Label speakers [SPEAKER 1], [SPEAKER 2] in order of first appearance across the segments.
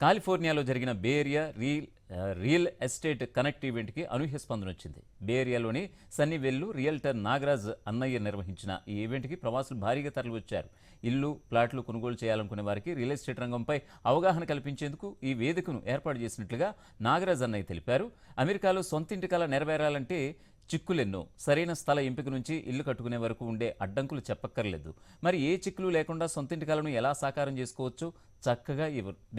[SPEAKER 1] కాలిఫోర్నియాలో జరిగిన బే area real estate connect ఈవెంట్కి అనూహ్య స్పందన వచ్చింది. బే ఏరియాలోని సన్నీవెల్లు రియల్టర్ నాగరాజ్ అన్నయ్య నిర్వహించిన ఈ ఈవెంట్కి ప్రవాసులు భారీగా తరలివచ్చారు. ఇల్లు, ప్లాట్లు కొనుగోలు చేయాలనుకునే వారికి రియల్ ఎస్టేట్ రంగంపై అవగాహన కల్పించేందుకు ఈ వేదికను ఏర్పాటు చేసినట్లుగా నాగరాజ్ అన్నయ్య తెలిపారు. అమెరికాలో సొంతింటి కల నెరవేరాలంటే చిక్కులెన్నో. సరైన స్థల ఎంపిక నుంచి ఇల్లు కట్టుకునే వరకు ఉండే అడ్డంకులు చెప్పక్కర్లేదు. మరి ఏ చిక్కులు లేకుండా సొంతింటి కలను ఎలా సాకారం చేసుకోవచ్చో చక్కగా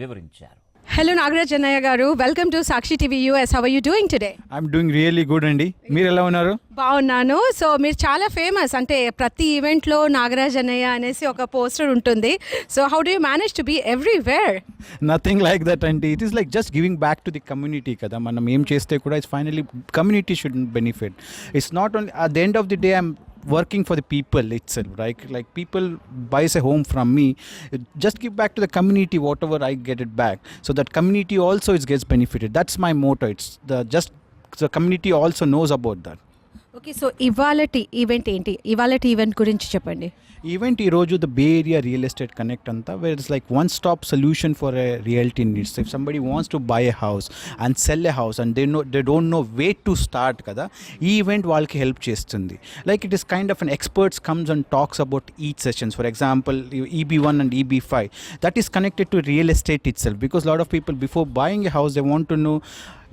[SPEAKER 1] వివరించారు.
[SPEAKER 2] Hello Nagaraj Annaya garu, welcome to Sakshi TV US. How are you doing today?
[SPEAKER 3] I'm doing really good అండి. మీరు ఎలా ఉన్నారు?
[SPEAKER 2] బాగున్నాను. సో మీరు చాలా ఫేమస్, అంటే ప్రతి ఈవెంట్లో నాగరాజ్ అన్నయ్య అనేసి ఒక పోస్టర్ ఉంటుంది. So how do you manage to be everywhere?
[SPEAKER 3] Nothing like that అండి. It is like just giving back to the community కదా. మనం ఏం చేస్తే కూడా it's finally community should benefit. It's not only at the end of the day I'm working for the people itself, right? Like people buys a home from me, just give back to the community whatever I get it back, so that community also is gets benefited. That's my motto. It's the community also knows about that.
[SPEAKER 2] Okay, so ఇవాళటి event ఏంటి? ఇవాళటి event గురించి చెప్పండి.
[SPEAKER 3] Event ఈరోజు the bay area real estate connect అంతా, where it's like one stop solution for a realty needs. If somebody wants to buy a house and sell a house and they don't know way to start కదా, ఈ event వాళ్ళకి help చేస్తుంది. Like it is kind of an experts comes and talks about each sessions. For example EB1 and EB5, that is connected to real estate itself, because lot of people before buying a house they want to know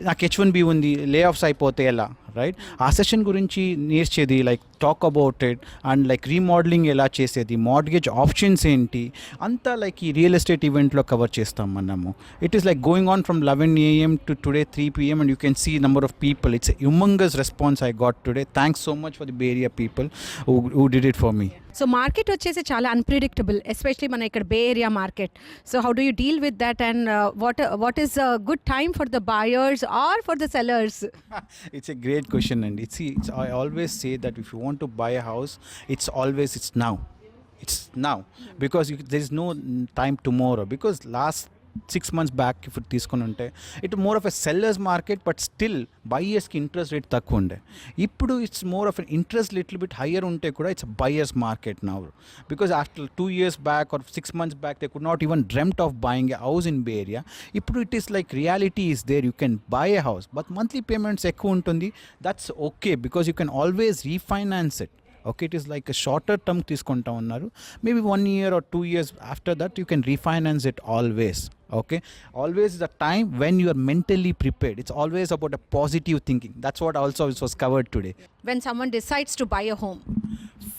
[SPEAKER 3] నాకు H1B ఉంది, లే offs అయిపోతే ఎలా, right? ఆ session గురించి నేర్చేది, like talk about it and like remodelling ఎలా చేసేది, మార్గేజ్ ఆప్షన్స్ ఏంటి అంతా లైక్ ఈ రియల్ ఎస్టేట్ ఈవెంట్లో కవర్ చేస్తాం మనము. It is like going on from 11 AM to today 3 PM and you can see number of people. It's a humongous response I got today. Thanks so much for the Bay Area people who did it for me.
[SPEAKER 2] So market వచ్చేసి చాలా unpredictable, especially మన ఇక్కడ bay area market. So how do you deal with that and what is a good time for the buyers or for the sellers?
[SPEAKER 3] It's a great question, and I always say that if you want to buy a house, it's now. It's now, because there is no time tomorrow, because last 6 months back if it తీసుకొని ఉంటే it more of a sellers market, but still బయర్స్కి interest rate తక్కువ ఉండే. ఇప్పుడు it's more of an interest little bit higher ఉంటే కూడా it's buyers market now, because after 2 years back or 6 months back they could not even dreamt of buying a house in bay area. ఇప్పుడు it is like reality is there, you can buy a house, but monthly payments ఎక్కువ ఉంటుంది. That's okay, because you can always refinance it. Okay, it is like a shorter term తీసుకుంటా ఉన్నారు, maybe 1 year or 2 years after that you can refinance it always. Okay, always the time when you are mentally prepared. It's always about a positive thinking. That's what also was covered today.
[SPEAKER 2] When someone decides to buy a home,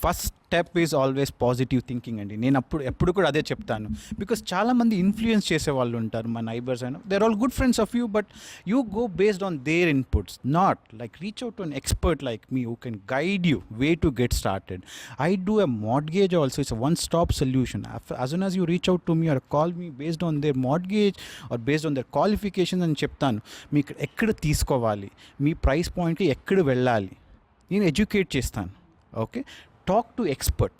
[SPEAKER 3] first step is always positive thinking అండి. నేను ఎప్పుడు కూడా అదే చెప్తాను, because చాలామంది influence చేసే వాళ్ళు ఉంటారు, మా నైబర్స్ అయినా, they are all good friends of you, but you go based on their inputs, not like reach out to an expert like me who can guide you way to get started. I do a mortgage also. It's one stop solution. as soon as you reach out to me or call me based on their mortgage or based on their qualifications అని చెప్తాను, మీకు ఎక్కడ తీసుకోవాలి, మీ price పాయింట్కి ఎక్కడ వెళ్ళాలి, నేను educate చేస్తాను. Okay, talk to expert,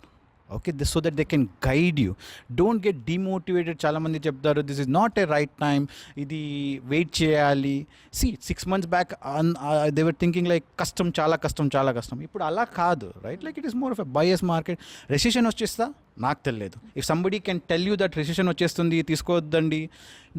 [SPEAKER 3] okay, so that they can guide you. Don't get demotivated. చాలా మంది చెప్తారు this is not a right time, ఇది వెయిట్ చేయాలి. See, 6 months back they were thinking like చాలా కష్టం. ఇప్పుడు అలా కాదు, right? Like it is more of a buyers market. Recession వచ్చేస్తా నాకు తెలియదు. If somebody can tell you that recession వచ్చేస్తుంది తీసుకోవద్దండి,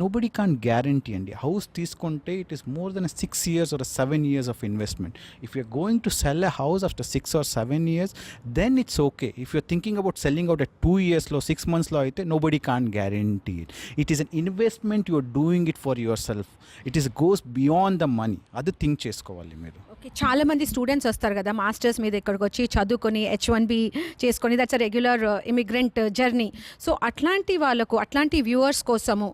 [SPEAKER 3] నోబడి కాన్ గ్యారంటీ అండి. హౌస్ తీసుకుంటే it is more than 6 years or 7 years of investment. If you're going to sell a house after 6 or 7 years, then it's okay. If you're thinking about selling out at 2 years లో 6 months లో అయితే nobody can't guarantee it. It is an investment, you're doing it for yourself. It is goes beyond the money. అది think చేసుకోవాలి మీరు.
[SPEAKER 2] Okay, చాలా మంది students వస్తారు కదా మాస్టర్స్ మీద ఇక్కడికి వచ్చి చదువుకొని H1B చేసుకొని, that's a regular immigrant journey. So అట్లాంటి వాళ్ళకు, అట్లాంటి వ్యూవర్స్ కోసము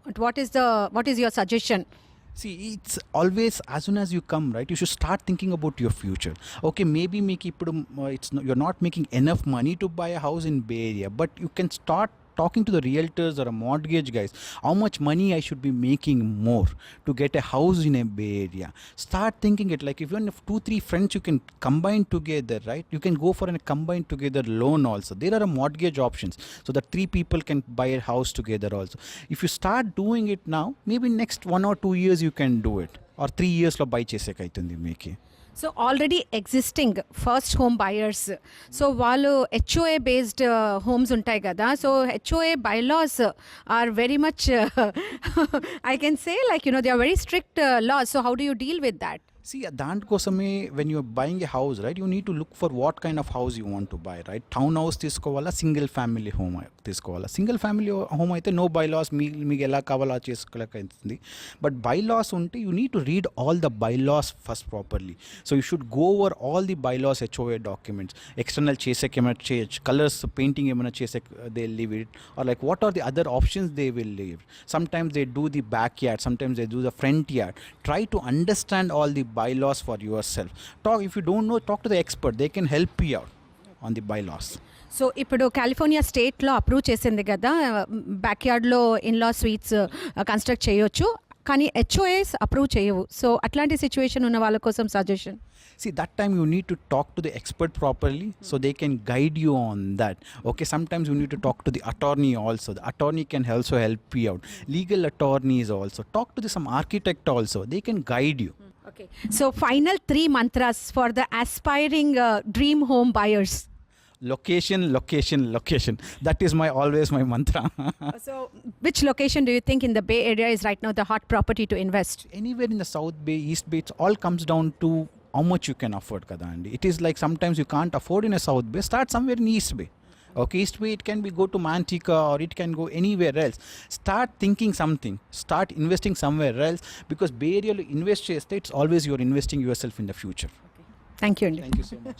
[SPEAKER 2] what is your suggestion?
[SPEAKER 3] See, it's always as soon as you come, right, you should start thinking about your future. Okay, maybe మీకు ఇప్పుడు you're not making enough money to buy a house in Bay Area, but you can start talking to the realtors or a mortgage guys, how much money I should be making more to get a house in a Bay Area. Start thinking it like if you have 2-3 friends you can combine together, right? You can go for a combined together loan also. There are a mortgage options so that 3 people can buy a house together also. If you start doing it now, maybe next 1 or 2 years you can do it, or 3 years lo buy చేసేకైతుంది మీకు.
[SPEAKER 2] So already existing first home buyers so వాళ్ళు HOA based homes ఉంటాయి కదా so HOA bylaws are very much I can say like they are very strict laws so how do you deal with that
[SPEAKER 3] See, దానికోసమే when you're buying a house, right, you need to look for what kind of house you want to buy, right? Town house తీసుకోవాలా, single family home తీసుకోవాలా. Single family home అయితే no bylaws, మీకు ఎలా కావాలో చేసుకోలేకపోతుంది. But bylaws ఉంటే you need to read all the bylaws first properly. So you should go over all the bylaws HOA documents. External చేసేకి ఏమైనా చేయొచ్చు, కలర్స్ పెయింటింగ్ ఏమైనా చేసే they leave it, or like what are the other options they will leave. Sometimes they do the backyard, sometimes they do the front yard. Try to understand all the bylaws for yourself. If you don't know, talk to the expert. They can help you out on the bylaws.
[SPEAKER 2] So ఇప్పుడు California స్టేట్లో approve చేసింది కదా బ్యాక్యార్డ్లో in-law sweets construct చేయొచ్చు కానీ హెచ్ఓఏస్ approve చేయవు so అట్లాంటి situation ఉన్న వాళ్ళ కోసం suggestion
[SPEAKER 3] See, that time you need to talk to the expert properly so they can guide you on that. Okay, sometimes you need to talk to the attorney also. The attorney can also help you out. Legal attorneys also. Talk to some architect also. They can guide you.
[SPEAKER 2] Okay. So final 3 mantras for the aspiring dream home buyers.
[SPEAKER 3] Location, location, location. That is always my mantra.
[SPEAKER 2] So which location do you think in the Bay Area is right now the hot property to invest?
[SPEAKER 3] Anywhere in the South Bay, East Bay, it all comes down to how much you can afford kada andi. It is like sometimes you can't afford in a South Bay, start somewhere in East Bay. Okay, East Bay it can be go to Manteca or it can go anywhere else. Start thinking something, start investing somewhere else because Bay Area lo invest cheste it's always you're investing yourself in the future.
[SPEAKER 2] Thank you. Andy.
[SPEAKER 3] Thank you so much.